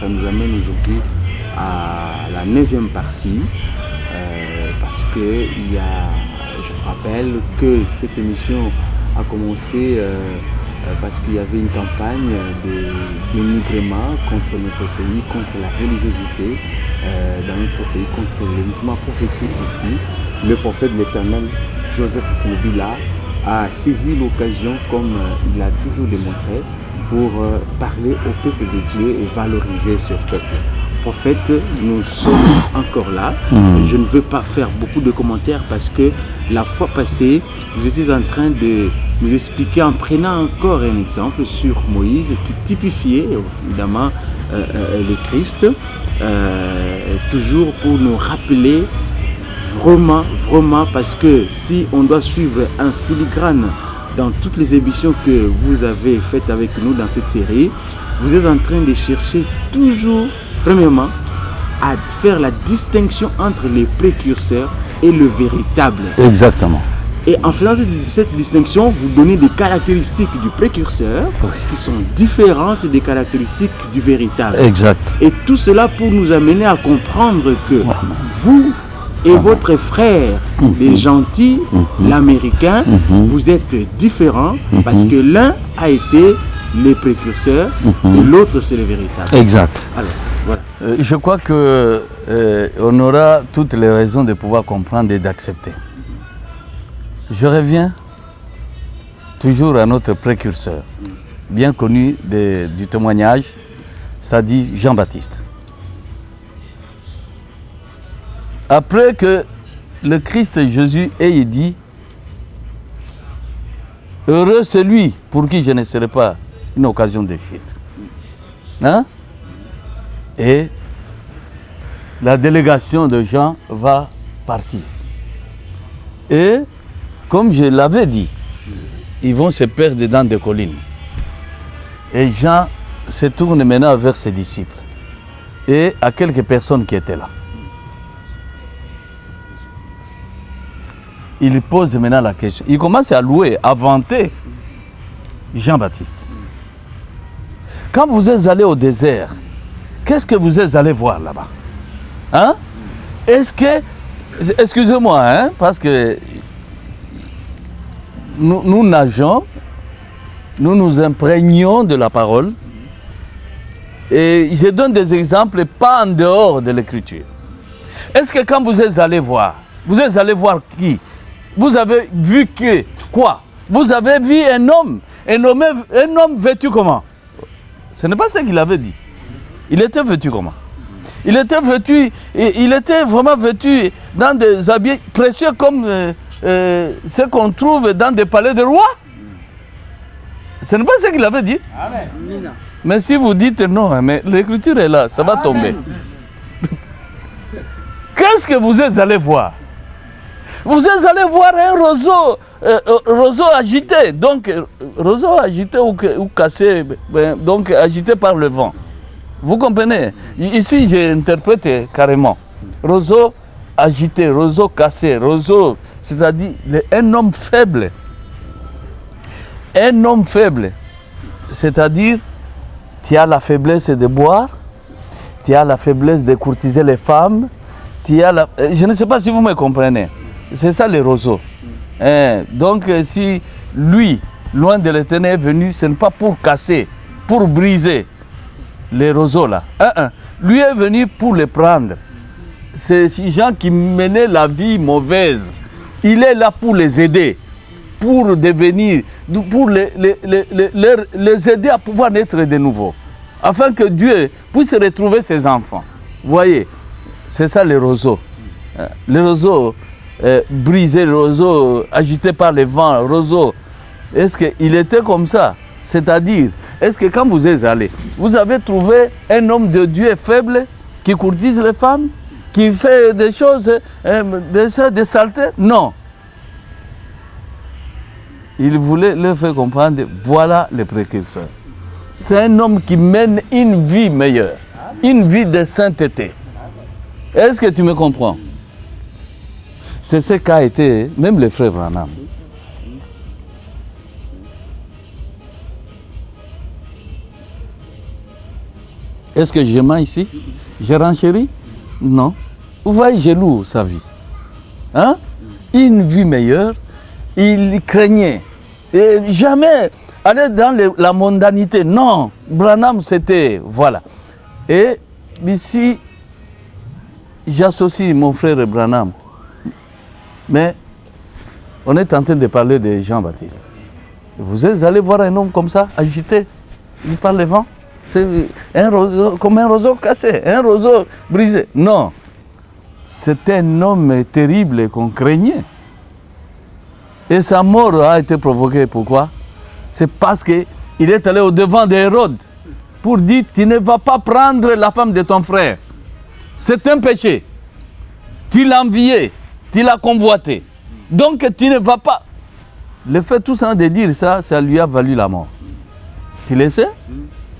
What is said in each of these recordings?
ça nous amène aujourd'hui à la 9e partie, parce que je vous rappelle que cette émission a commencé parce qu'il y avait une campagne de dénigrement contre notre pays, contre la religiosité dans notre pays, contre le mouvement prophétique ici. Le prophète de l'Éternel, Joseph Kabila, a saisi l'occasion, comme il a toujours démontré, pour parler au peuple de Dieu et valoriser ce peuple. Prophète, nous sommes encore là. Je ne veux pas faire beaucoup de commentaires parce que la fois passée, vous étiez en train de nous expliquer en prenant encore un exemple sur Moïse qui typifiait évidemment le Christ, toujours pour nous rappeler vraiment, parce que si on doit suivre un filigrane dans toutes les émissions que vous avez faites avec nous dans cette série, vous êtes en train de chercher toujours, premièrement, à faire la distinction entre les précurseurs et le véritable. Exactement. Et en faisant cette distinction, vous donnez des caractéristiques du précurseur qui sont différentes des caractéristiques du véritable. Exact. Et tout cela pour nous amener à comprendre que vous et votre frère, les gentils, l'américain, vous êtes différents parce que l'un a été le précurseur et l'autre c'est le véritable. Exact. Alors, voilà. Je crois que on aura toutes les raisons de pouvoir comprendre et d'accepter. Je reviens toujours à notre précurseur, bien connu du témoignage, c'est-à-dire Jean-Baptiste. Après que le Christ Jésus ait dit « Heureux celui pour qui je ne serai pas une occasion de chute. » Hein? Et la délégation de Jean va partir. Et comme je l'avais dit, ils vont se perdre dans des collines. Et Jean se tourne maintenant vers ses disciples et à quelques personnes qui étaient là. Il pose maintenant la question. Il commence à louer, à vanter Jean-Baptiste. Quand vous êtes allé au désert, qu'est-ce que vous êtes allé voir là-bas? Hein? Est-ce que... Excusez-moi, hein, parce que nous nageons, nous nous imprégnons de la parole. Et je donne des exemples pas en dehors de l'écriture. Est-ce que quand vous êtes allé voir qui? Vous avez vu que quoi? Vous avez vu un homme vêtu comment? Ce n'est pas ce qu'il avait dit. Il était vêtu comment? Il était vraiment vêtu dans des habits précieux comme ce qu'on trouve dans des palais de rois. Ce n'est pas ce qu'il avait dit. Amen. Mais si vous dites non, mais l'écriture est là, ça va tomber. Qu'est-ce que vous êtes allé voir? Vous êtes allé voir un roseau agité, donc roseau agité ou cassé, donc agité par le vent. Vous comprenez? Ici, j'ai interprété carrément. Roseau agité, roseau cassé, roseau, c'est-à-dire un homme faible. Un homme faible, c'est-à-dire, tu as la faiblesse de boire, tu as la faiblesse de courtiser les femmes, tu as la... Je ne sais pas si vous me comprenez. C'est ça les roseaux. Donc si lui, loin de l'Éternel, est venu, ce n'est pas pour casser, pour briser les roseaux là. Lui est venu pour les prendre. C'est ces gens qui menaient la vie mauvaise. Il est là pour les aider, pour devenir, pour les aider à pouvoir naître de nouveau. Afin que Dieu puisse retrouver ses enfants. Vous voyez, c'est ça les roseaux. Les roseaux brisés, les roseaux agités par les vents, roseaux. Est-ce qu'il était comme ça? C'est-à-dire, est-ce que quand vous êtes allé, vous avez trouvé un homme de Dieu faible qui courtise les femmes, qui fait des choses, des saletés? Non. Il voulait leur faire comprendre, voilà les précurseurs. C'est un homme qui mène une vie meilleure, une vie de sainteté. Est-ce que tu me comprends? C'est ce qu'a été même le frère Branham. Est-ce que je mens ici? Je renchéris? Non. Vous voyez, j'ai lourd sa vie. Hein? Une vie meilleure, il craignait. Et jamais aller dans la mondanité. Non, Branham c'était, voilà. Et ici, j'associe mon frère Branham. Mais on est en train de parler de Jean-Baptiste. Vous êtes allé voir un homme comme ça, agité, il parle le vent. C'est un roseau, comme un roseau cassé, un roseau brisé. Non, c'est un homme terrible qu'on craignait. Et sa mort a été provoquée, pourquoi? C'est parce qu'il est allé au-devant d'Hérode pour dire, tu ne vas pas prendre la femme de ton frère. C'est un péché. Tu l'as envié, tu l'as convoité. Donc tu ne vas pas. Le fait tout ça de dire ça, ça lui a valu la mort. Tu le sais?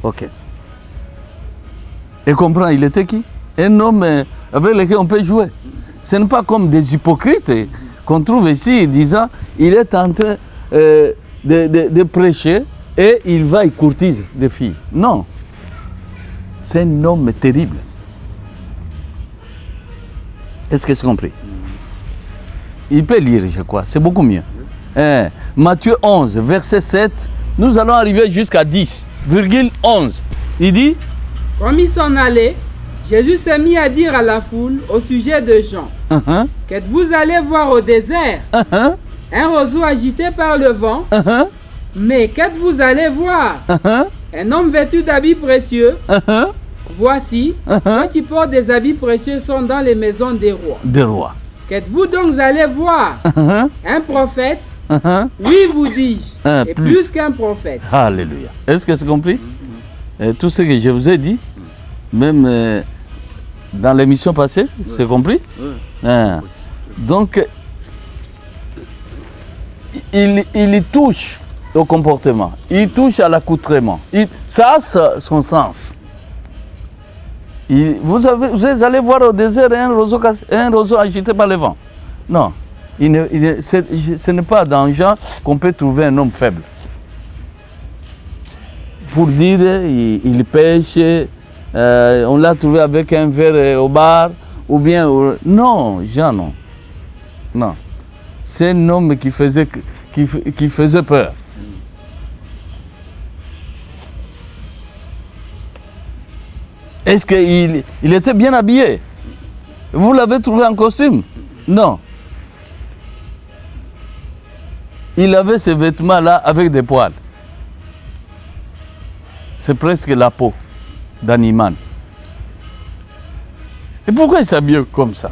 Ok. Et comprends, il était qui? Un homme avec lequel on peut jouer. Ce n'est pas comme des hypocrites qu'on trouve ici disant il est en train de prêcher et il va y courtise des filles. Non. C'est un homme terrible. Est-ce que c'est compris? Il peut lire, je crois. C'est beaucoup mieux. Matthieu 11, verset 7. Nous allons arriver jusqu'à 10,11. Il dit, comme il s'en allait, Jésus s'est mis à dire à la foule au sujet de Jean. Qu'êtes-vous allé voir au désert? Un roseau agité par le vent. Mais qu'êtes-vous allé voir? Un homme vêtu d'habits précieux. Voici, ceux qui portent des habits précieux sont dans les maisons des rois. Des rois. Qu'êtes-vous donc allé voir? Un prophète? Oui, vous dis-je, et plus qu'un prophète. Alléluia. Est-ce que c'est compris? Tout ce que je vous ai dit, même dans l'émission passée, c'est compris? Donc, il touche au comportement, il touche à l'accoutrement. Ça a son sens. Vous allez voir au désert un roseau agité par le vent. Non, ce n'est pas dans Jean qu'on peut trouver un homme faible. Pour dire il pêche, on l'a trouvé avec un verre au bar, ou bien... Non, Jean, non. Non. C'est un homme qui faisait peur. Est-ce qu'il était bien habillé? Vous l'avez trouvé en costume? Non. Il avait ces vêtements-là avec des poils. C'est presque la peau d'animal. Et pourquoi il s'habille comme ça?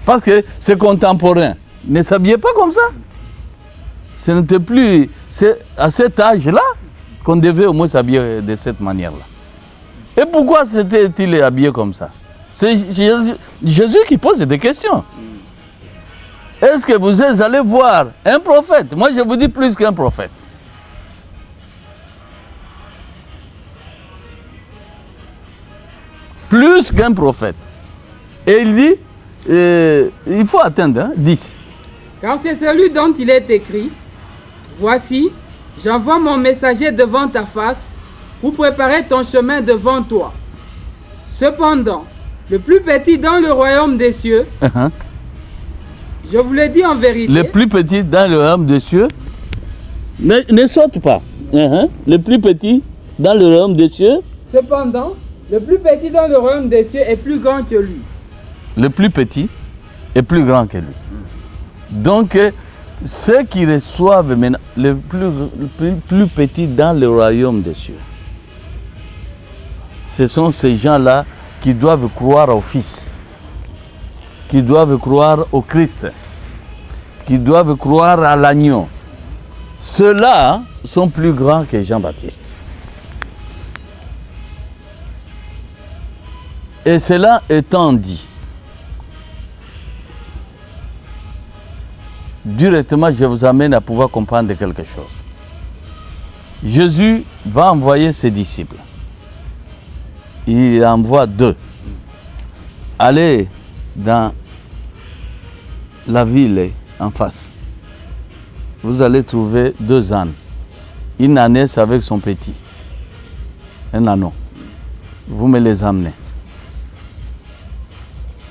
Parce que ses contemporains ne s'habillaient pas comme ça. Ce n'était plus... C'est à cet âge-là qu'on devait au moins s'habiller de cette manière-là. Et pourquoi s'était-il habillé comme ça? C'est Jésus qui pose des questions. Est-ce que vous êtes allé voir un prophète? Moi, je vous dis plus qu'un prophète. Plus qu'un prophète. Et il dit, il faut atteindre 10. Car c'est celui dont il est écrit, voici, j'envoie mon messager devant ta face, pour préparer ton chemin devant toi. Cependant, le plus petit dans le royaume des cieux, je vous le dis en vérité. Le plus petit dans le royaume des cieux, ne saute pas. Le plus petit dans le royaume des cieux. Cependant, le plus petit dans le royaume des cieux est plus grand que lui. Le plus petit est plus grand que lui. Donc, ceux qui reçoivent maintenant le plus petit dans le royaume des cieux, ce sont ces gens-là qui doivent croire au Fils, qui doivent croire au Christ, qui doivent croire à l'agneau. Ceux-là sont plus grands que Jean-Baptiste. Et cela étant dit, directement, je vous amène à pouvoir comprendre quelque chose. Jésus va envoyer ses disciples. Il envoie 2. Allez dans la ville en face. Vous allez trouver 2 ânes. Une ânesse avec son petit. Un ânon. vous me les amenez.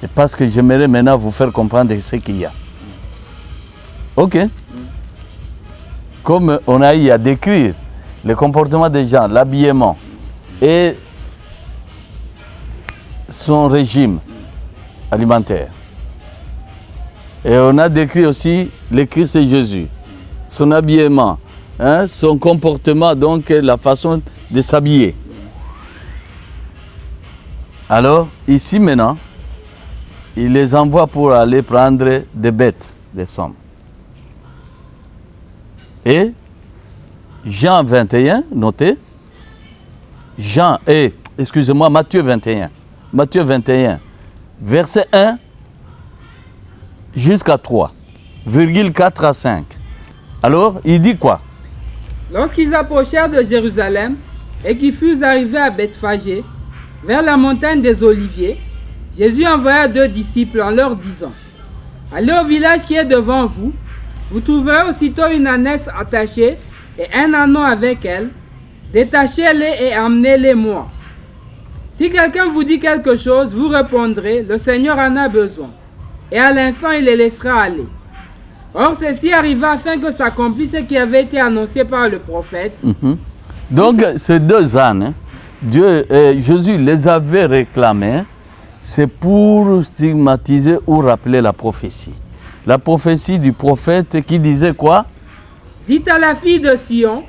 Et parce que j'aimerais maintenant vous faire comprendre ce qu'il y a. Ok. Comme on a eu à décrire le comportement des gens, l'habillement et son régime alimentaire. Et on a décrit aussi le Christ et Jésus, son habillement, hein, son comportement, donc la façon de s'habiller. Alors, ici maintenant, il les envoie pour aller prendre des bêtes, des sommes. Et Jean 21, notez, Matthieu 21. Matthieu 21, verset 1 jusqu'à 3, virgule 4 à 5. Alors, il dit quoi? Lorsqu'ils approchèrent de Jérusalem et qu'ils furent arrivés à Bethphagée, vers la montagne des Oliviers, Jésus envoya 2 disciples en leur disant: allez au village qui est devant vous, vous trouverez aussitôt une ânesse attachée et un ânon avec elle. Détachez-les et amenez-les moi. Si quelqu'un vous dit quelque chose, vous répondrez: le Seigneur en a besoin. Et à l'instant, il les laissera aller. Or, ceci arriva afin que s'accomplisse ce qui avait été annoncé par le prophète. Donc, ces 2 ânes, Jésus les avait réclamés, c'est pour stigmatiser ou rappeler la prophétie. La prophétie du prophète qui disait quoi? Dites à la fille de Sion: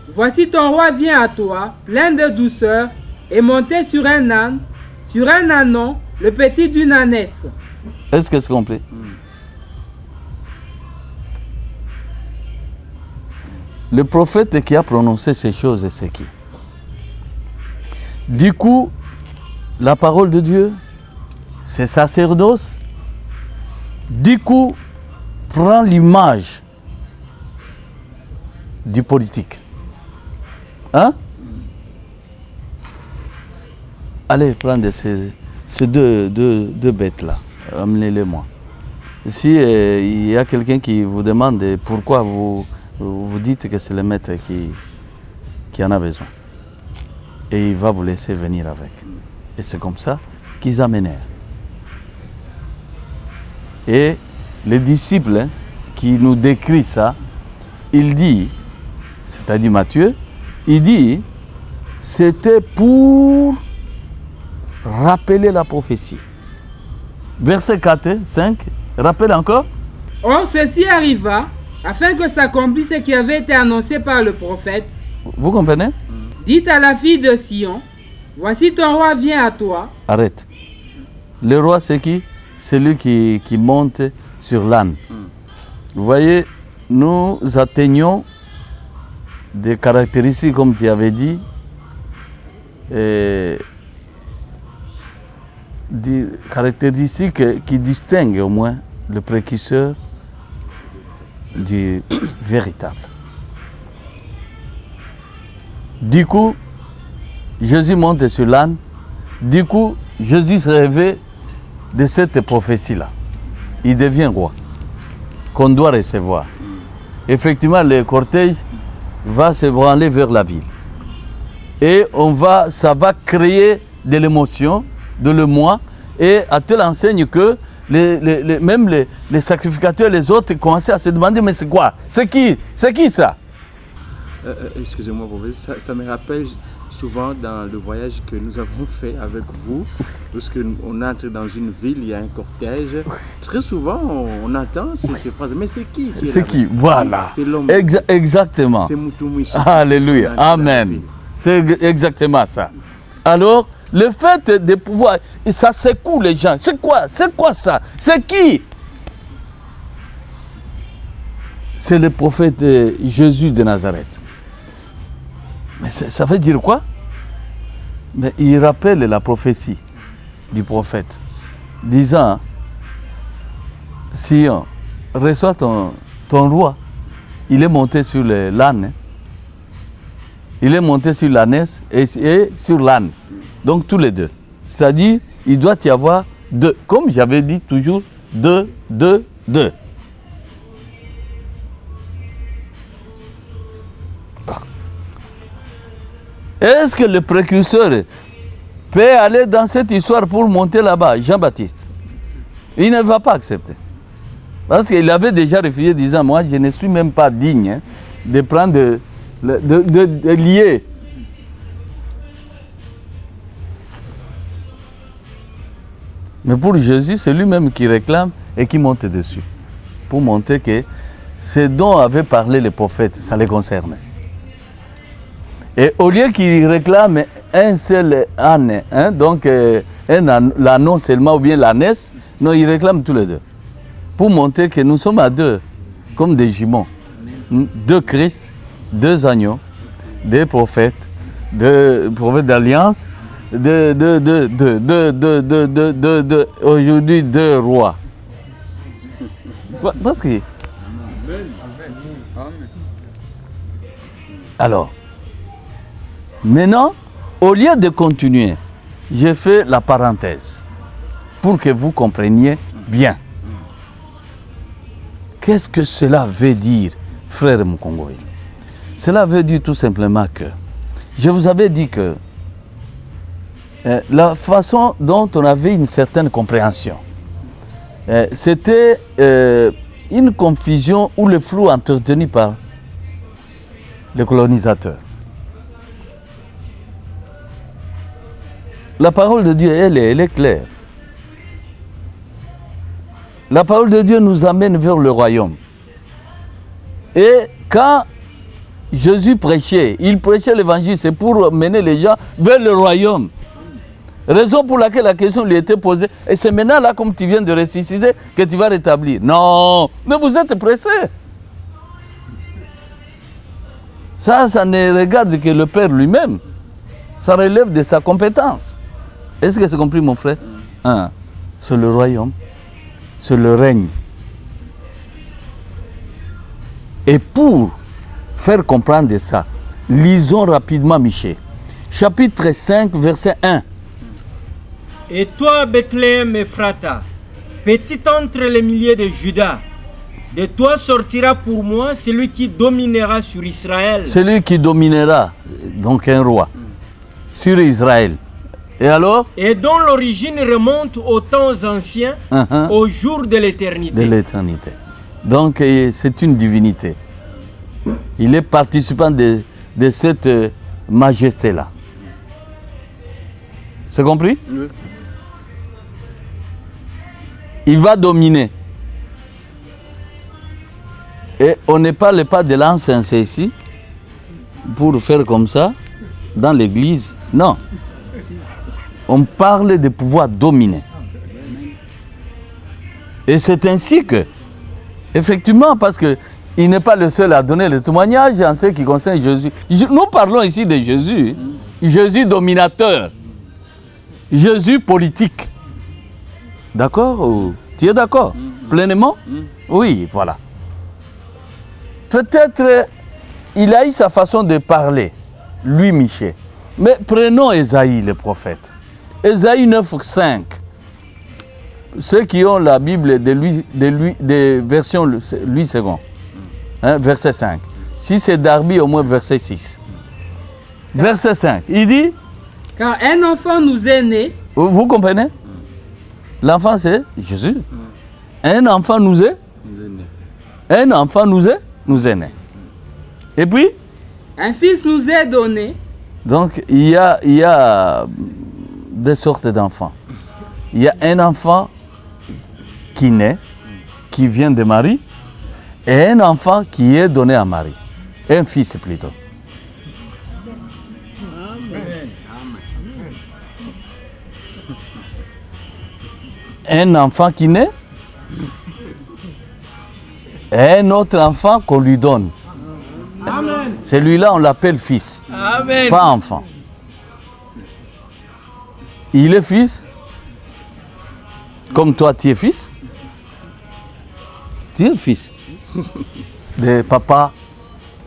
voici ton roi vient à toi, plein de douceur, et monté sur un âne, sur un ânon, le petit d'une ânesse. Est-ce que c'est compris? Le prophète qui a prononcé ces choses, c'est qui? Du coup, la parole de Dieu, c'est sacerdoce. Du coup, prend l'image du politique. Hein? Allez prendre ces deux bêtes-là, amenez-les-moi. Si il y a quelqu'un qui vous demande pourquoi vous dites que c'est le maître qui en a besoin. Et il va vous laisser venir avec. Et c'est comme ça qu'ils amènèrent. Et les disciples qui nous décrit ça, il dit, c'est-à-dire Matthieu, il dit, c'était pour rappeler la prophétie. Verset 4, 5, rappelle encore. Or, ceci arriva afin que s'accomplisse ce qui avait été annoncé par le prophète. Vous comprenez? Dites à la fille de Sion: voici ton roi vient à toi. Arrête. Le roi, c'est qui? Celui qui monte sur l'âne. Vous voyez, nous atteignons des caractéristiques, comme tu avais dit, des caractéristiques qui distinguent au moins le précurseur du véritable. Du coup, Jésus monte sur l'âne. Du coup, Jésus se réveille de cette prophétie-là. Il devient roi, qu'on doit recevoir. Effectivement, le cortège va se branler vers la ville. Et ça va créer de l'émotion, de l'émoi, et à telle enseigne que même les sacrificateurs, les autres, commençaient à se demander: mais c'est quoi? C'est qui ça? Excusez-moi, ça me rappelle souvent dans le voyage que nous avons fait avec vous, lorsque on entre dans une ville, il y a un cortège. Très souvent, on entend ces phrases. Mais c'est qui? C'est qui? Voilà. C'est l'homme. Exactement. C'est Moutoumouchi. Alléluia. Amen. C'est exactement ça. Alors, le fait de pouvoir, ça secoue les gens. C'est quoi ça? C'est qui? C'est le prophète Jésus de Nazareth. Mais ça veut dire quoi? Mais il rappelle la prophétie du prophète, disant: Sion, reçois ton roi. Il est monté sur l'âne. Il est monté sur l'ânesse et sur l'âne. Donc tous les deux. C'est-à-dire, il doit y avoir deux. Comme j'avais dit toujours, deux. Est-ce que le précurseur peut aller dans cette histoire pour monter là-bas, Jean-Baptiste. Il ne va pas accepter. Parce qu'il avait déjà refusé disant, moi je ne suis même pas digne hein, de prendre, de lier. Mais pour Jésus, c'est lui-même qui réclame et qui monte dessus. Pour montrer que ce dont avaient parlé les prophètes, ça les concernait. Et au lieu qu'il réclame un seul âne, hein, donc l'ânon seulement ou bien l'ânesse, non, il réclame tous les deux. Pour montrer que nous sommes à deux, comme des jumeaux. Deux Christ, deux agneaux, deux prophètes d'alliance, aujourd'hui deux rois. Parce que... Alors, maintenant, au lieu de continuer, j'ai fait la parenthèse pour que vous compreniez bien. Qu'est-ce que cela veut dire, frère Mukongoï? Cela veut dire tout simplement que, je vous avais dit que la façon dont on avait une certaine compréhension, c'était une confusion ou le flou entretenu par les colonisateurs. La parole de Dieu, elle est claire. La parole de Dieu nous amène vers le royaume. Et quand Jésus prêchait, il prêchait l'évangile, c'est pour mener les gens vers le royaume. Raison pour laquelle la question lui était posée. Et c'est maintenant là, comme tu viens de ressusciter, que tu vas rétablir. Non, mais vous êtes pressé. Ça ne regarde que le Père lui-même. Ça relève de sa compétence. Est-ce que c'est compris, mon frère? C'est le royaume. C'est le règne. Et pour faire comprendre ça, lisons rapidement Michée. Chapitre 5, verset 1. Et toi, Bethléem Ephrata, petite entre les milliers de Juda, de toi sortira pour moi celui qui dominera sur Israël. Celui qui dominera, donc un roi, sur Israël. Et alors? Et dont l'origine remonte aux temps anciens, au jour de l'éternité. De l'éternité. Donc c'est une divinité. Il est participant de cette majesté-là. C'est compris? Oui. Il va dominer. Et on ne parle pas de l'encens ici, pour faire comme ça, dans l'église. Non. On parle de pouvoir dominer. Et c'est ainsi que, effectivement, parce qu'il n'est pas le seul à donner le témoignage en ce qui concerne Jésus. Nous parlons ici de Jésus. Jésus dominateur. Jésus politique. D'accord? Tu es d'accord? Pleinement? Oui, voilà. Peut-être il a eu sa façon de parler, lui, Michée. Mais prenons Ésaïe, le prophète. Ésaïe 9,5. Ceux qui ont la Bible de version Louis II, hein, verset 5. Si c'est Darby, au moins verset 6. Verset 5, il dit... Car un enfant nous est né. Vous comprenez? L'enfant c'est Jésus. Un enfant nous est? Un enfant nous est né. Et puis? Un fils nous est donné. Donc il y a deux sortes d'enfants. Il y a un enfant qui naît, qui vient de Marie, et un enfant qui est donné à Marie. Un fils plutôt. Un enfant qui naît, et un autre enfant qu'on lui donne. Celui-là, on l'appelle fils, Amen. Pas enfant. Il est fils, comme toi, tu es fils. Tu es fils de papa.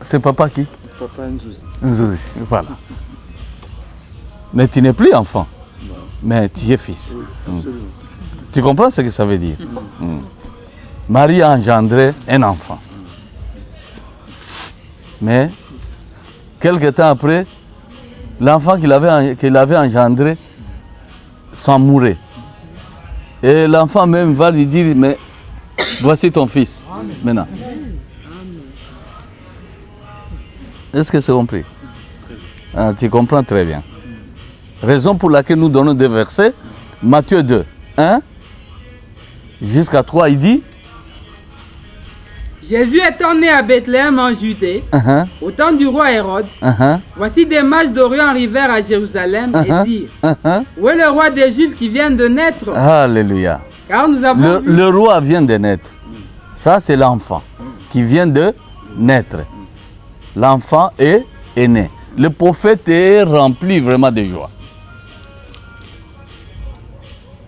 C'est papa qui? Papa Nzouzi. Nzouzi, voilà. Mais tu n'es plus enfant, mais tu es fils. Oui, Tu comprends ce que ça veut dire? Marie a engendré un enfant. Mais, quelque temps après, l'enfant qu'il avait engendré s'en mourait. Et l'enfant même va lui dire, mais voici ton fils. Maintenant. Est-ce que c'est compris? Ah, tu comprends très bien. Raison pour laquelle nous donnons des versets. Matthieu 2, 1 jusqu'à 3, il dit. Jésus étant né à Bethléem en Judée, au temps du roi Hérode, voici des mages d'Orient arrivèrent à Jérusalem et dirent, où est le roi des Juifs qui vient de naître? Alléluia. Car nous avons vu... Le roi vient de naître. Ça, c'est l'enfant qui vient de naître. L'enfant est né. Le prophète est rempli vraiment de joie.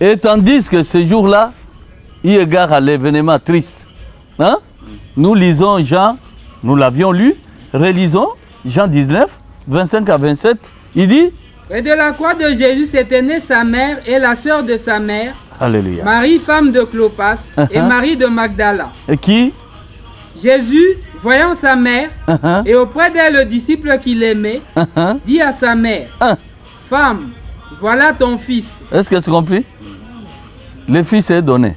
Et tandis que ce jour-là, il égare à l'événement triste. Hein? Nous lisons Jean, nous l'avions lu, relisons Jean 19, 25 à 27. Il dit, près de la croix de Jésus s'était née sa mère et la sœur de sa mère, Alléluia. Marie, femme de Clopas, et Marie de Magdala. Et qui? Jésus, voyant sa mère, et auprès d'elle le disciple qu'il aimait, dit à sa mère, femme, voilà ton fils. Est-ce que c'est compris? Le fils est donné.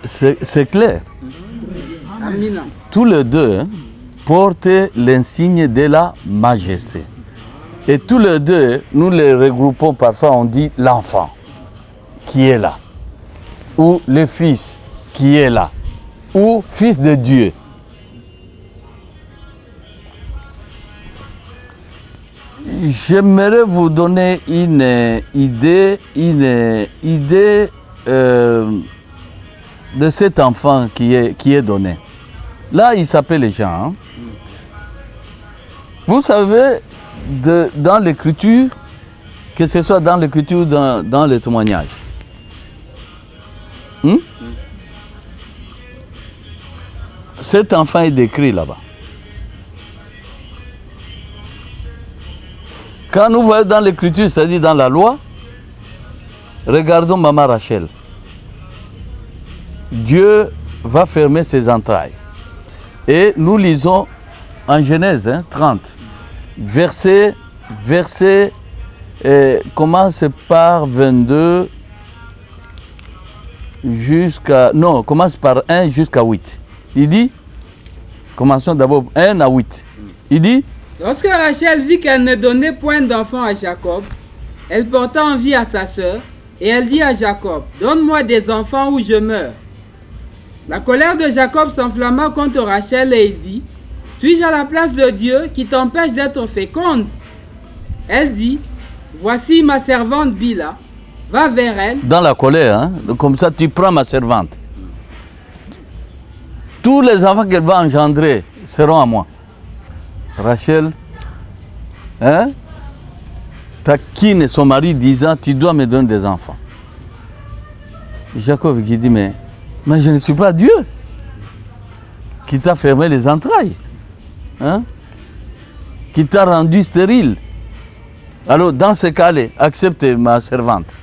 C'est clair. Amina. Tous les deux portent l'insigne de la majesté. Et tous les deux, nous les regroupons parfois, on dit l'enfant qui est là. Ou le fils qui est là. Ou fils de Dieu. J'aimerais vous donner une idée de cet enfant qui est donné. Là, il s'appelle Jean. Hein? Vous savez, dans l'écriture, que ce soit dans l'écriture ou dans le témoignage, cet enfant est décrit là-bas. Quand nous voyons dans l'écriture, c'est-à-dire dans la loi, regardons maman Rachel. Dieu va fermer ses entrailles. Et nous lisons en Genèse 30, verset commence par 22 commence par 1 jusqu'à 8. Il dit, commençons d'abord 1 à 8. Il dit, lorsque Rachel vit qu'elle ne donnait point d'enfant à Jacob, elle porta envie à sa sœur, et elle dit à Jacob, donne-moi des enfants ou je meurs. La colère de Jacob s'enflamma contre Rachel et il dit, suis-je à la place de Dieu qui t'empêche d'être féconde? Elle dit, voici ma servante Bila, va vers elle. Dans la colère, hein? Comme ça tu prends ma servante. Tous les enfants qu'elle va engendrer seront à moi. Rachel, hein? Taquine son mari disant, tu dois me donner des enfants. Jacob qui dit, mais je ne suis pas Dieu qui t'a fermé les entrailles, hein? Qui t'a rendu stérile. Alors, dans ce cas-là, accepte ma servante.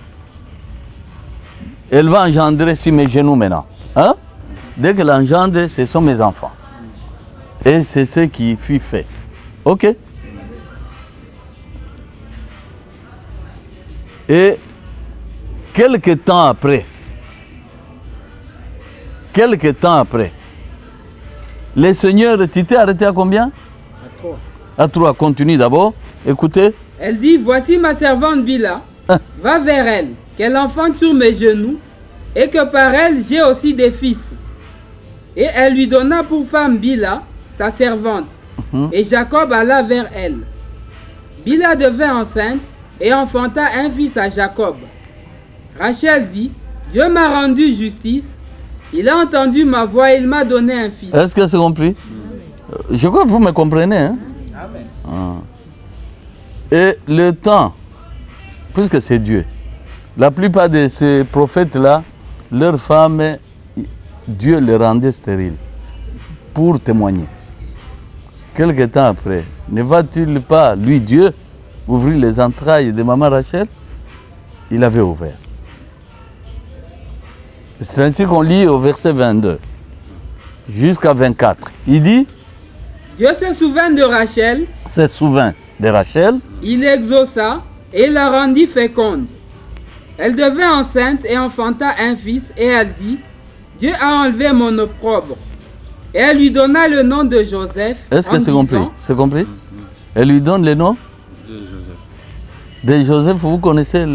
Elle va engendrer sur mes genoux maintenant. Hein? Dès qu'elle engendre, ce sont mes enfants. Et c'est ce qui fut fait. Ok? Et quelque temps après, le Seigneur, tu t'es arrêté à combien? À 3. À 3, continue d'abord. Écoutez. Elle dit, voici ma servante Bila, va vers elle, qu'elle enfante sur mes genoux, et que par elle j'ai aussi des fils. Et elle lui donna pour femme Bila, sa servante. Et Jacob alla vers elle. Bila devint enceinte et enfanta un fils à Jacob. Rachel dit, Dieu m'a rendu justice, il a entendu ma voix et il m'a donné un fils. Est-ce que c'est compris? Je crois que vous me comprenez. Hein? Amen. Ah. Et le temps, puisque c'est Dieu, la plupart de ces prophètes-là, leurs femmes, Dieu les rendait stériles pour témoigner. Quelque temps après, ne va-t-il pas, lui Dieu, ouvrir les entrailles de maman Rachel? Il avait ouvert. C'est ainsi qu'on lit au verset 22 jusqu'à 24. Il dit, Dieu se souvint de Rachel. se souvint. de Rachel. Il l'exauça et la rendit féconde. Elle devint enceinte et enfanta un fils, et elle dit, Dieu a enlevé mon opprobre. Et elle lui donna le nom de Joseph. Est-ce que c'est compris? C'est compris? Elle lui donne le nom De Joseph. de Joseph. Vous connaissez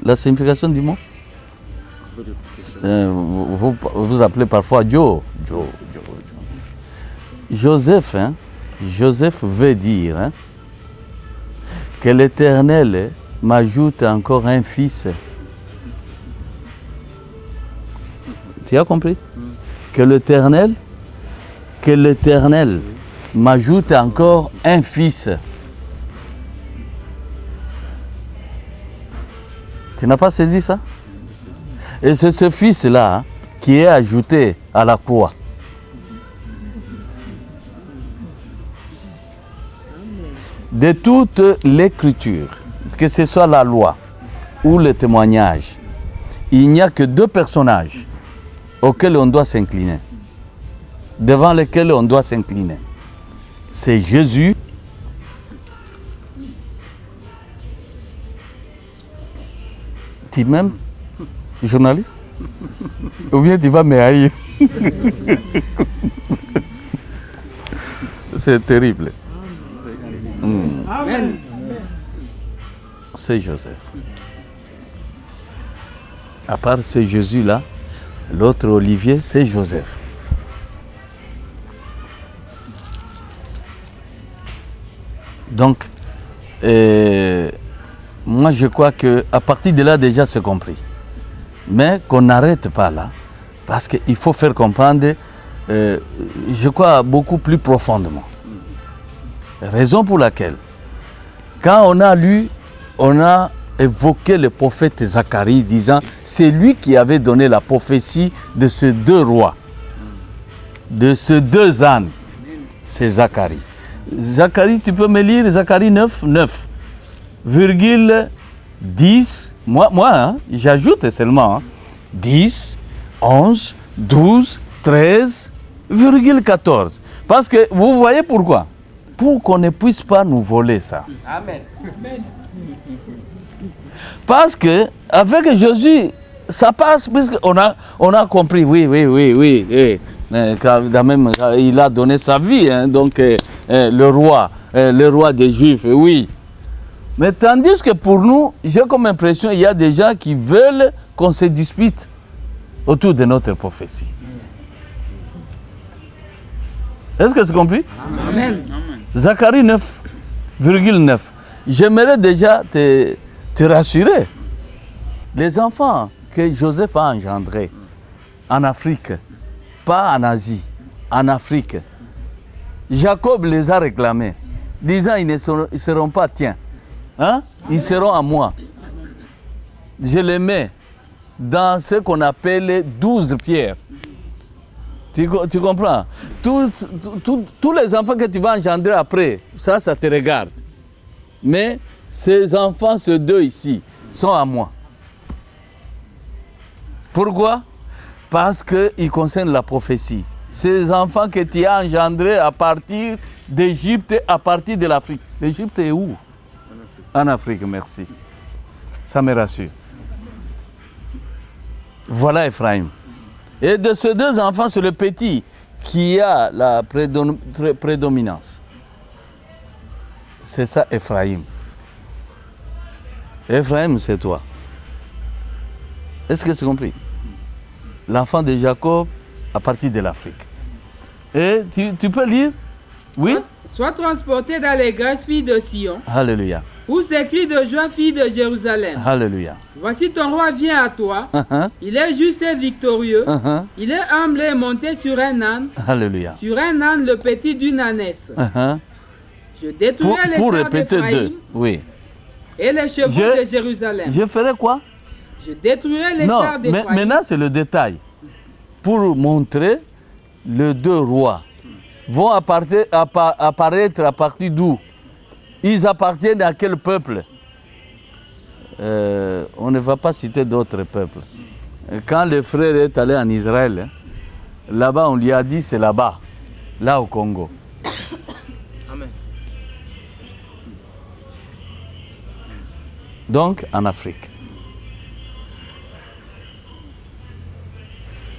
la signification du mot? Vous appelez parfois Joe. Joseph, hein? Joseph veut dire hein, que l'Éternel m'ajoute encore un fils. Tu as compris? Que l'Éternel m'ajoute encore un fils. Tu n'as pas saisi ça? Et c'est ce fils-là hein, qui est ajouté à la croix. De toute l'écriture, que ce soit la loi ou le témoignage, il n'y a que deux personnages auxquels on doit s'incliner, devant lesquels on doit s'incliner. C'est Jésus tu m'aimes, journaliste? Ou bien tu vas me haïr? C'est terrible. Amen. C'est Joseph. À part ce Jésus-là, l'autre Olivier, c'est Joseph. Donc, moi je crois qu'à partir de là déjà c'est compris. Mais qu'on n'arrête pas là, parce qu'il faut faire comprendre, je crois, beaucoup plus profondément. Raison pour laquelle, quand on a lu, on a évoqué le prophète Zacharie disant, c'est lui qui avait donné la prophétie de ces deux rois, de ces deux ânes. C'est Zacharie. Zacharie, tu peux me lire Zacharie 9, 9, virgule 10, moi hein, j'ajoute seulement, hein, 10, 11, 12, 13, virgule 14. Parce que vous voyez pourquoi? Pour qu'on ne puisse pas nous voler ça. Amen. Parce que avec Jésus, ça passe, puisqu'on a compris, oui. Quand même, il a donné sa vie, hein, donc le roi des Juifs, oui. Mais tandis que pour nous, j'ai comme impression qu'il y a des gens qui veulent qu'on se dispute autour de notre prophétie. Est-ce que c'est compris? Amen. Zacharie 9, virgule 9. J'aimerais déjà te rassurer. Les enfants que Joseph a engendrés en Afrique, pas en Asie, en Afrique, Jacob les a réclamés, disant ils ne seront pas tiens, hein? Ils seront à moi. Je les mets dans ce qu'on appelle 12 pierres. Tu comprends? Tous les enfants que tu vas engendrer après, ça te regarde. Mais ces enfants, ces deux ici, sont à moi. Pourquoi? Parce qu'ils concernent la prophétie. Ces enfants que tu as engendrés à partir d'Égypte, à partir de l'Afrique. L'Égypte est où? En Afrique, merci. Ça me rassure. Voilà Ephraim. Et de ces deux enfants, c'est le petit qui a la prédominance. C'est ça Ephraim. Ephraim, c'est toi. Est-ce que c'est compris? L'enfant de Jacob à partir de l'Afrique. Et tu peux lire? Oui? Sois transporté d'allégresse, fille de Sion. Alléluia. Pousse des cris de joie, fille de Jérusalem. Alléluia. Voici ton roi vient à toi. Il est juste et victorieux. Il est humble et monté sur un âne. Alléluia. Sur un âne, le petit d'une ânesse. Je détruirai les chars d'Ephraïm oui. et les chevaux de Jérusalem. Je ferai quoi? Je détruirai les chars d'Ephraïm. Maintenant, c'est le détail. Pour montrer les deux rois vont apparaître à partir d'où? Ils appartiennent à quel peuple? On ne va pas citer d'autres peuples. Quand le frère est allé en Israël, là-bas on lui a dit c'est là-bas, là au Congo. Amen. Donc en Afrique.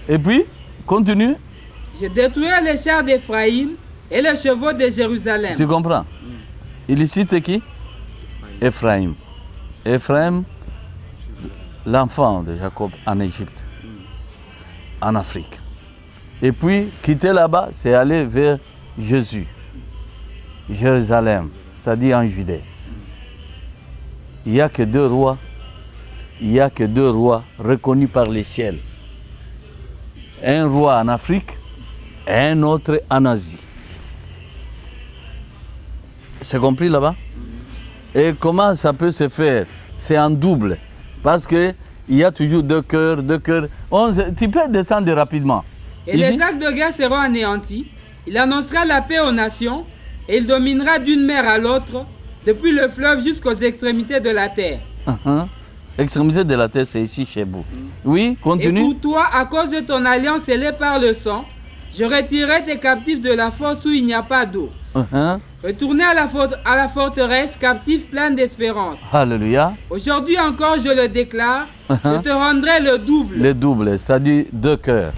Et puis, continue. Je détruirai les chars d'Éphraïm et les chevaux de Jérusalem. Tu comprends? Il cite qui? Ephraim. Ephraim, l'enfant de Jacob en Égypte, en Afrique. Et puis, quitter là-bas, c'est aller vers Jésus, Jérusalem, c'est-à-dire en Judée. Il n'y a que deux rois, il n'y a que deux rois reconnus par les ciels. Un roi en Afrique et un autre en Asie. C'est compris là-bas? Et comment ça peut se faire? C'est en double. Parce qu'il y a toujours deux cœurs, deux cœurs. Tu peux descendre rapidement. Et les actes de guerre seront anéantis. Il annoncera la paix aux nations et il dominera d'une mer à l'autre, depuis le fleuve jusqu'aux extrémités de la terre. Extrémité de la terre, c'est ici chez vous. Oui, continue. Et pour toi, à cause de ton alliance scellée par le sang, je retirerai tes captifs de la fosse où il n'y a pas d'eau. Retournez à la forteresse, captifs pleins d'espérance. Alléluia. Aujourd'hui encore, je le déclare, je te rendrai le double. Le double, c'est-à-dire deux cœurs.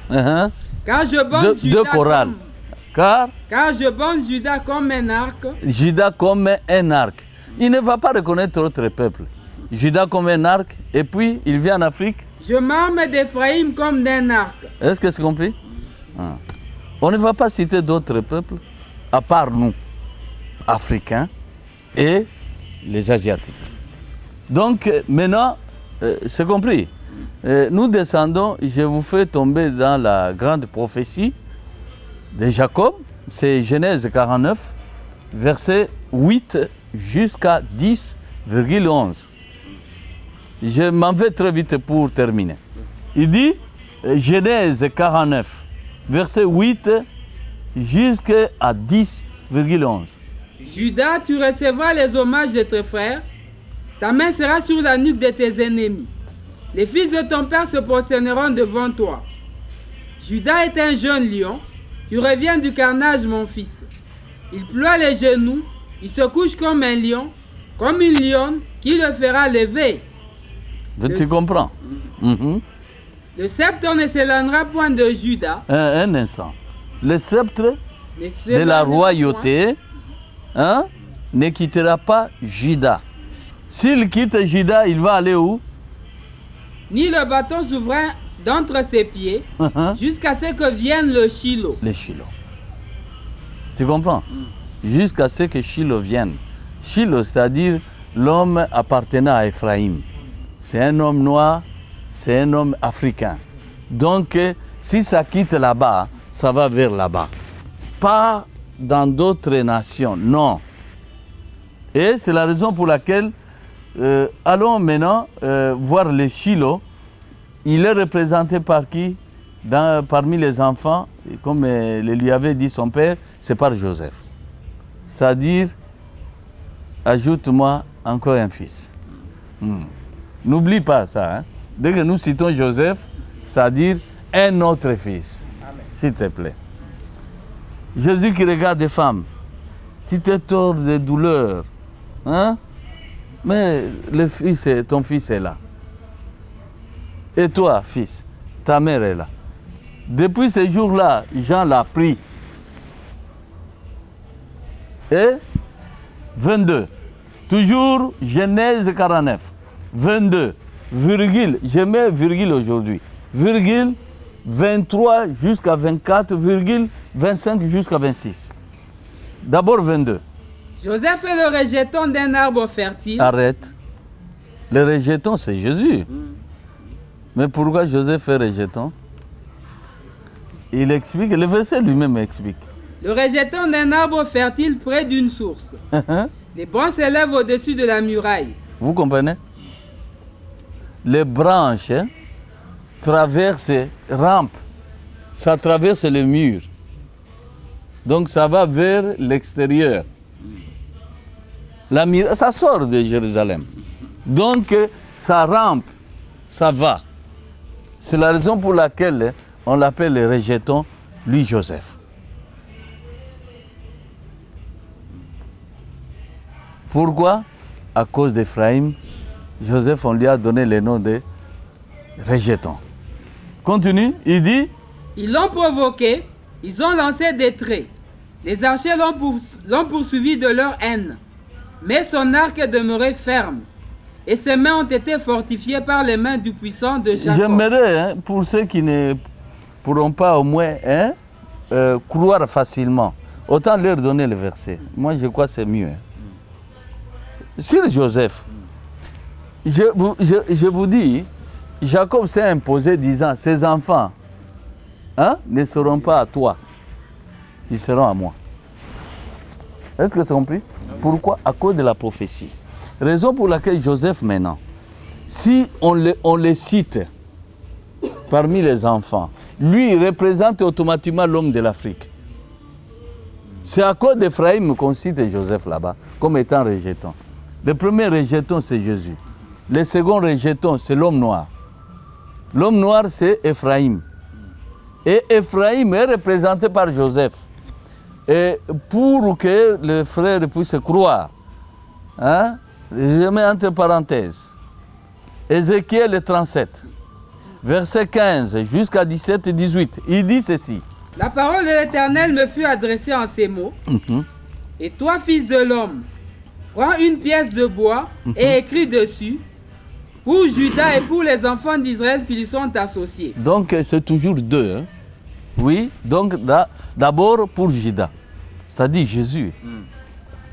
Car je bande deux chorales. Car je bande Judas comme un arc. Judas comme un arc. Il ne va pas reconnaître autre peuple. Judas comme un arc, et puis il vient en Afrique. Je m'arme d'Éphraïm comme d'un arc. Est-ce que c'est compris? On ne va pas citer d'autres peuples, à part nous, Africains et les Asiatiques. Donc maintenant, c'est compris. Nous descendons, je vous fais tomber dans la grande prophétie de Jacob, c'est Genèse 49, verset 8 jusqu'à 10,11. Je m'en vais très vite pour terminer. Il dit, Genèse 49, verset 8 jusqu'à 10,11. Judas, tu recevras les hommages de tes frères, ta main sera sur la nuque de tes ennemis. Les fils de ton père se prosterneront devant toi. Judas est un jeune lion, tu reviens du carnage, mon fils. Il ploie les genoux, il se couche comme un lion, comme une lionne qui le fera lever. Tu comprends? Le sceptre ne s'éloignera point de Judas. Un instant. Le sceptre de la royauté ne quittera pas Judas. S'il quitte Judas, il va aller où? Ni le bâton souverain d'entre ses pieds, jusqu'à ce que vienne le Shiloh. Le Shiloh. Tu comprends? Jusqu'à ce que Shiloh vienne. Shiloh, c'est-à-dire l'homme appartenant à Ephraïm. C'est un homme noir, c'est un homme africain. Donc, si ça quitte là-bas, ça va vers là-bas. Pas dans d'autres nations, non. Et c'est la raison pour laquelle, allons maintenant voir le Shiloh. Il est représenté par qui? Parmi les enfants, comme le lui avait dit son père, c'est par Joseph. C'est-à-dire, ajoute-moi encore un fils. N'oublie pas ça. Dès que nous citons Joseph, c'est-à-dire un autre fils. S'il te plaît. Jésus qui regarde des femmes, tu te tords de douleur. Mais ton fils est là. Et toi, fils, ta mère est là. Depuis ce jour-là, Jean l'a pris. Et 22. Toujours Genèse 49. 22, virgule, je mets virgule aujourd'hui, virgule 23 jusqu'à 24, virgule 25 jusqu'à 26. D'abord 22. Joseph est le rejeton d'un arbre fertile. Arrête. Le rejeton, c'est Jésus. Mais pourquoi Joseph est rejeton? Il explique, le verset lui-même explique. Le rejeton d'un arbre fertile près d'une source. Les branches s'élèvent au-dessus de la muraille. Vous comprenez? Les branches traversent, rampent, ça traverse le mur. Donc ça va vers l'extérieur. Ça sort de Jérusalem. Donc ça rampe, ça va. C'est la raison pour laquelle on l'appelle le rejeton, lui Joseph. Pourquoi? à cause d'Éphraïm, Joseph, on lui a donné le nom de rejeton. Continue, il dit. Ils l'ont provoqué, ils ont lancé des traits. Les archers l'ont poursuivi de leur haine. Mais son arc est demeuré ferme. Et ses mains ont été fortifiées par les mains du puissant de Jacob. J'aimerais, pour ceux qui ne pourront pas au moins croire facilement, autant leur donner le verset. Moi, je crois que c'est mieux. Sur Joseph, je vous dis, Jacob s'est imposé disant, ses enfants ne seront pas à toi, ils seront à moi. Est-ce que c'est compris? Pourquoi? À cause de la prophétie. Raison pour laquelle Joseph maintenant, si on le cite parmi les enfants, lui il représente automatiquement l'homme de l'Afrique. C'est à cause d'Éphraïm qu'on cite Joseph là-bas comme étant rejeton. Le premier rejeton c'est Jésus. Le second rejeton c'est l'homme noir. L'homme noir c'est Éphraïm. Et Éphraïm est représenté par Joseph. Et pour que le frère puisse croire, je mets entre parenthèses, Ézéchiel 37, verset 15 jusqu'à 17 et 18, il dit ceci. La parole de l'Éternel me fut adressée en ces mots. Et toi, fils de l'homme, prends une pièce de bois et écris dessus, pour Juda et pour les enfants d'Israël qui lui sont associés. Donc c'est toujours deux. Oui, donc d'abord pour Juda, c'est-à-dire Jésus,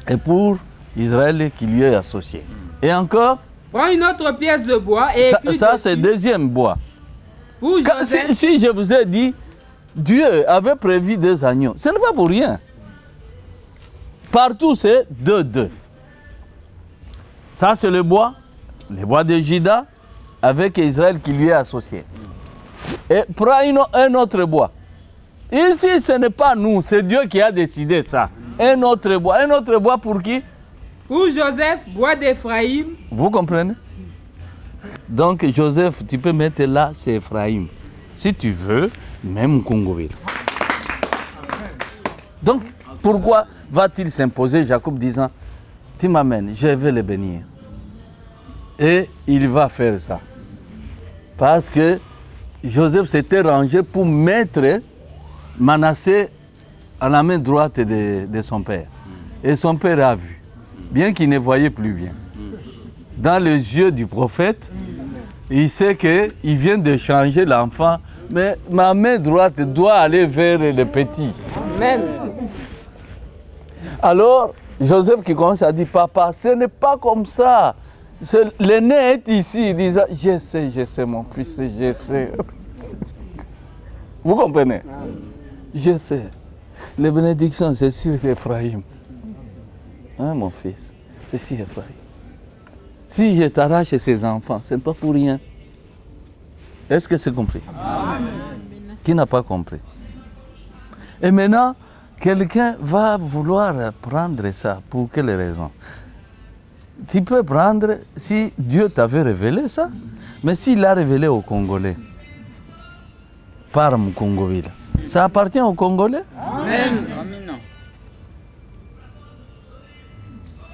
et pour Israël qui lui est associé. Et encore, prends une autre pièce de bois et écris ça dessus. c'est deuxième bois. Pour Joseph, si je vous ai dit, Dieu avait prévu 2 agneaux, ce n'est pas pour rien. Partout c'est 2. Ça c'est le bois de Juda, avec Israël qui lui est associé. Et prends un autre bois. Ici, ce n'est pas nous, c'est Dieu qui a décidé ça. Un autre bois pour qui? Pour Joseph, bois d'Éphraïm. Vous comprenez? Donc Joseph, tu peux mettre là, c'est Éphraïm. Si tu veux, même Congoville. Donc, pourquoi va-t-il s'imposer, Jacob disant, tu m'amènes, je vais le bénir. Et il va faire ça. Parce que Joseph s'était rangé pour mettre Manassé à la main droite de son père. Et son père a vu, bien qu'il ne voyait plus bien. Dans les yeux du prophète, il sait qu'il vient de changer l'enfant, mais ma main droite doit aller vers le petit. Amen. Alors, Joseph qui commence à dire, papa, ce n'est pas comme ça. L'aîné est ici, il dit, je sais mon fils, je sais. Vous comprenez? Je sais. Les bénédictions, c'est sur Ephraïm. Hein, mon fils? C'est sur Ephraïm. Si je t'arrache ses enfants, ce n'est pas pour rien. Est-ce que c'est compris? Amen. Qui n'a pas compris? Et maintenant, quelqu'un va vouloir prendre ça. Pour quelle raison? Tu peux prendre si Dieu t'avait révélé ça, mais s'il l'a révélé aux Congolais, par mon Congoville, ça appartient aux Congolais? Amen.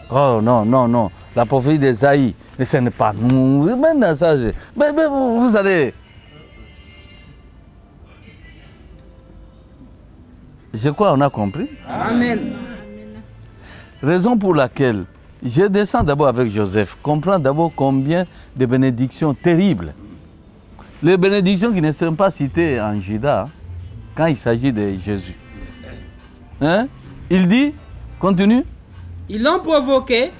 Oh non. La prophétie d'Esaïe, mais ce n'est pas nous. Maintenant, ça, mais vous allez. Je crois qu'on a compris. Amen. Raison pour laquelle je descends d'abord avec Joseph, comprends d'abord combien de bénédictions terribles. Les bénédictions qui ne sont pas citées en Juda, quand il s'agit de Jésus. Hein? Il dit, continue. Ils l'ont provoqué,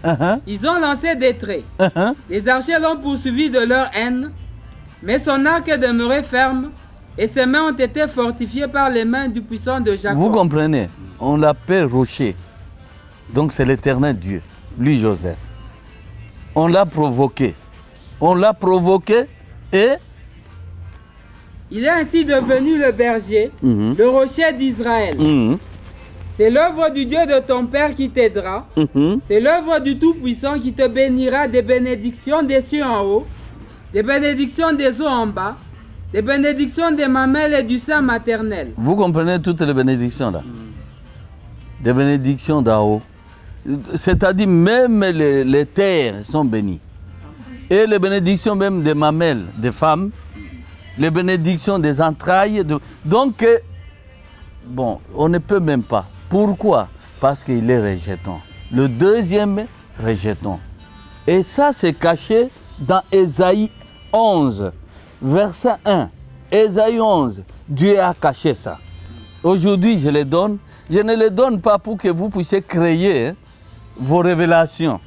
ils ont lancé des traits. Les archers l'ont poursuivi de leur haine, mais son arc est demeuré ferme et ses mains ont été fortifiées par les mains du puissant de Jacob. Vous comprenez? On l'appelle rocher. Donc c'est l'éternel Dieu, lui Joseph. On l'a provoqué. Et il est ainsi devenu le berger, le rocher d'Israël. C'est l'œuvre du Dieu de ton Père qui t'aidera. C'est l'œuvre du Tout-Puissant qui te bénira des bénédictions des cieux en haut, des bénédictions des eaux en bas, des bénédictions des mamelles et du sein maternel. Vous comprenez toutes les bénédictions là? Des bénédictions d'en haut, c'est-à-dire même les terres sont bénies. Et les bénédictions même des mamelles des femmes, les bénédictions des entrailles. Donc, bon, on ne peut même pas. Pourquoi? Parce qu'il est rejeton. Le deuxième rejeton. Et ça, c'est caché dans Ésaïe 11, verset 1. Ésaïe 11, Dieu a caché ça. Aujourd'hui, je les donne. Je ne les donne pas pour que vous puissiez créer vos révélations.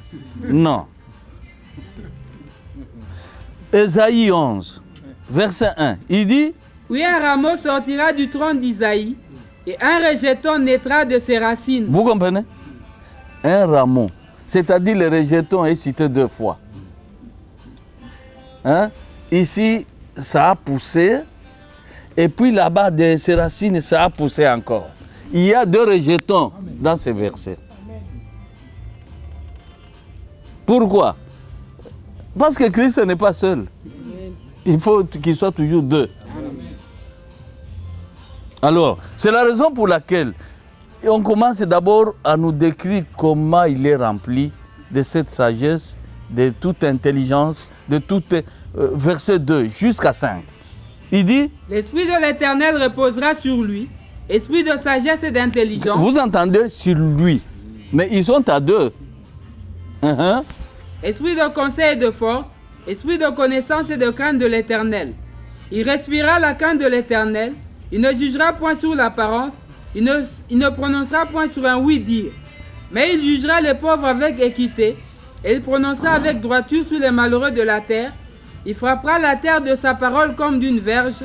Non. Ésaïe 11, verset 1. Il dit, puis un rameau sortira du trône d'Isaïe, et un rejeton naîtra de ses racines. Vous comprenez? Un rameau. C'est-à-dire le rejeton est cité 2 fois. Hein? Ici, ça a poussé. Et puis là-bas, de ses racines, ça a poussé encore. Il y a 2 rejetons dans ces versets. Pourquoi? Parce que Christ n'est pas seul. Il faut qu'il soit toujours 2. Alors, c'est la raison pour laquelle on commence d'abord à nous décrire comment il est rempli de cette sagesse, de toute intelligence, de tout verset 2 jusqu'à 5. Il dit, l'Esprit de l'Éternel reposera sur lui, esprit de sagesse et d'intelligence. Vous entendez, sur lui. Mais ils sont à 2. Esprit de conseil et de force, esprit de connaissance et de crainte de l'Éternel. Il respirera la crainte de l'Éternel. Il ne jugera point sur l'apparence. Il ne prononcera point sur un oui-dire. Mais il jugera les pauvres avec équité. Et il prononcera avec droiture sur les malheureux de la terre. Il frappera la terre de sa parole comme d'une verge.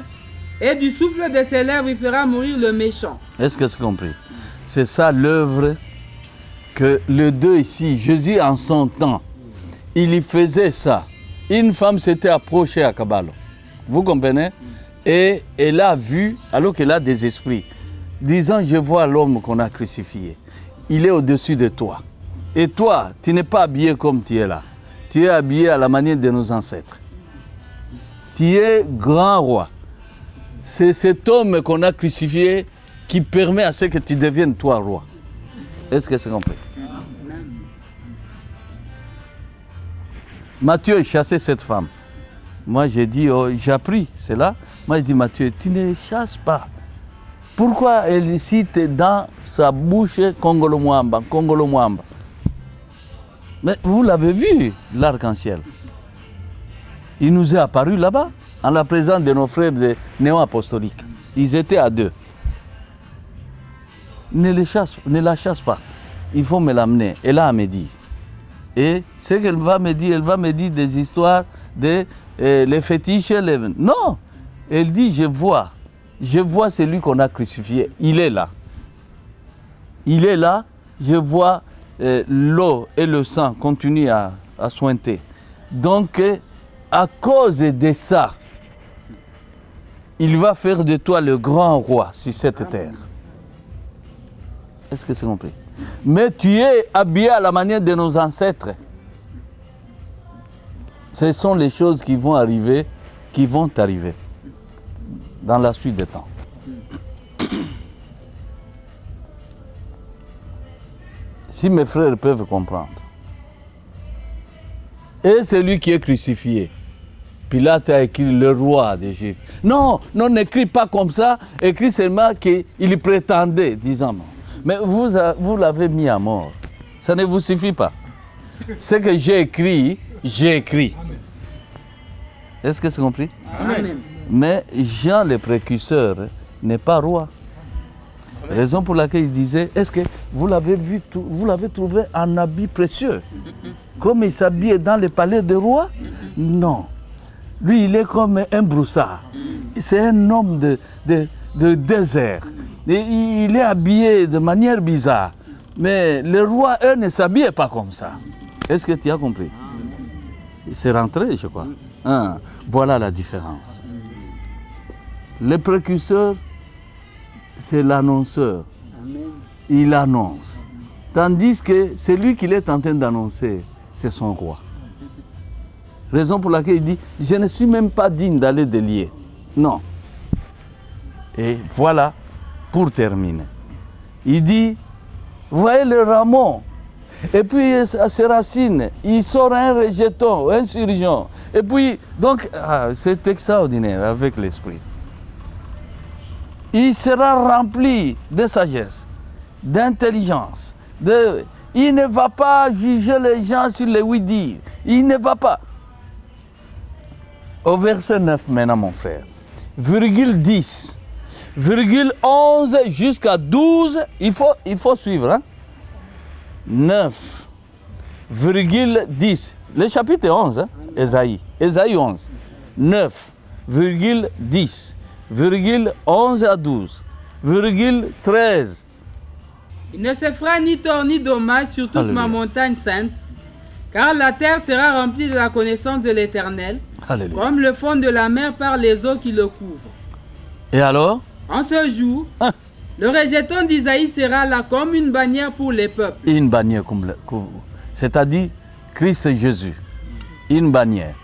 Et du souffle de ses lèvres, il fera mourir le méchant. Est-ce que c'est compris? C'est ça l'œuvre que le 2 ici, Jésus en son temps, il y faisait ça. Une femme s'était approchée à Kabalo. Vous comprenez? Et elle a vu, alors qu'elle a des esprits, disant, je vois l'homme qu'on a crucifié. Il est au-dessus de toi. Et toi, tu n'es pas habillé comme tu es là. Tu es habillé à la manière de nos ancêtres. Tu es grand roi. C'est cet homme qu'on a crucifié qui permet à ce que tu deviennes toi roi. Est-ce que c'est compris? Matthieu a chassé cette femme. Moi, j'ai dit, oh, j'ai appris cela. Moi, j'ai dit, Matthieu, tu ne chasses pas. Pourquoi elle cite dans sa bouche Kongolo Mwamba, Kongolo Mwamba? Mais vous l'avez vu, l'arc-en-ciel. Il nous est apparu là-bas, en la présence de nos frères néo-apostoliques. Ils étaient à 2. Ne la chasse pas. Il faut me l'amener. Elle a à me dire. Et ce qu'elle va me dire, elle va me dire des histoires de les fétiches. Non, elle dit, je vois celui qu'on a crucifié. Il est là. Il est là. Je vois l'eau et le sang continuent à sointer. Donc, à cause de ça, il va faire de toi le grand roi sur cette terre. Est-ce que c'est compris? Mais tu es habillé à la manière de nos ancêtres. Ce sont les choses qui vont arriver, qui vont arriver dans la suite des temps. Si mes frères peuvent comprendre. Et celui qui est crucifié, Pilate a écrit le roi des Juifs. Non, n'écris pas comme ça, écris seulement qu'il prétendait, disant non. Mais vous l'avez mis à mort. Ça ne vous suffit pas. Ce que j'ai écrit, j'ai écrit. Est-ce que c'est compris? Amen. Mais Jean le précurseur n'est pas roi. Raison pour laquelle il disait, est-ce que vous l'avez vu, vous l'avez trouvé en habit précieux? Comme il s'habille dans le palais des rois? Non. Lui, il est comme un broussard. C'est un homme de désert. Et il est habillé de manière bizarre. Mais les rois, eux, ne s'habillaient pas comme ça. Est-ce que tu as compris? C'est rentré, je crois. Hein? Voilà la différence. Le précurseur, c'est l'annonceur. Il annonce. Tandis que celui qu'il est en train d'annoncer, c'est son roi. Raison pour laquelle il dit, je ne suis même pas digne d'aller délier. Non. Et voilà, pour terminer. Il dit, voyez le rameau Et puis, ses racines, il sort un rejeton, un surgeon. Et puis, donc, c'est extraordinaire avec l'esprit. Il sera rempli de sagesse, d'intelligence. Il ne va pas juger les gens sur les oui-dire. Il ne va pas. Au verset 9 maintenant, mon frère, virgule 10, virgule 11 jusqu'à 12, il faut suivre. Hein? 9, virgule 10, le chapitre 11, hein? Ésaïe 11, 9, virgule 10, virgule 11 à 12, virgule 13. Il ne se fera ni tort ni dommage sur toute Alléluia. ma montagne sainte, car la terre sera remplie de la connaissance de l'Éternel, comme le fond de la mer par les eaux qui le couvrent. Et alors? En ce jour, le rejeton d'Isaïe sera là comme une bannière pour les peuples. Une bannière, c'est-à-dire Christ Jésus. Une bannière.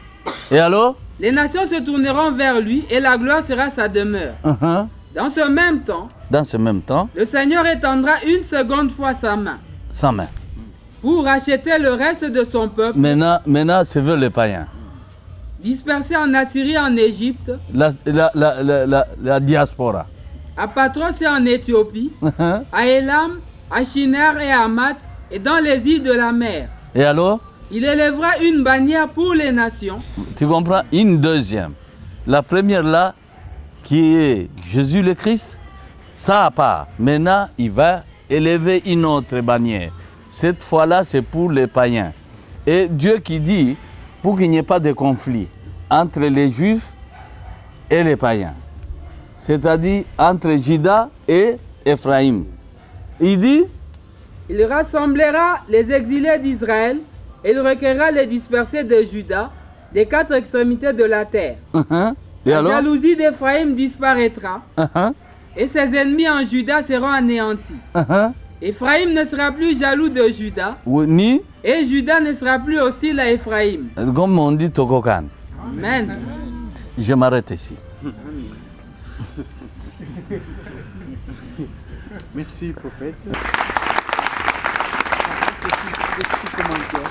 Et alors? Les nations se tourneront vers lui et la gloire sera sa demeure. Dans ce même temps, le Seigneur étendra une seconde fois sa main. Sa main. Pour racheter le reste de son peuple. Maintenant c'est vers les païens. Dispersés en Assyrie et en Égypte. La diaspora. À Patros et en Éthiopie. À Élam, à Shinar et à Hamath et dans les îles de la mer. Et alors? Il élèvera une bannière pour les nations. Tu comprends? Une deuxième. La première là, qui est Jésus le Christ, ça à part. Maintenant, il va élever une autre bannière. Cette fois-là, c'est pour les païens. Et Dieu qui dit, pour qu'il n'y ait pas de conflit entre les Juifs et les païens. C'est-à-dire entre Juda et Ephraïm. Il dit, il rassemblera les exilés d'Israël et il recueillera les dispersés de Juda des quatre extrémités de la terre. Et la alors? jalousie d'Ephraïm disparaîtra et ses ennemis en Juda seront anéantis. Ephraïm ne sera plus jaloux de Juda ni? Et Juda ne sera plus hostile à Ephraïm. Comme on dit Togokan. Amen. Je m'arrête ici. Merci, prophète. Petit commentaire.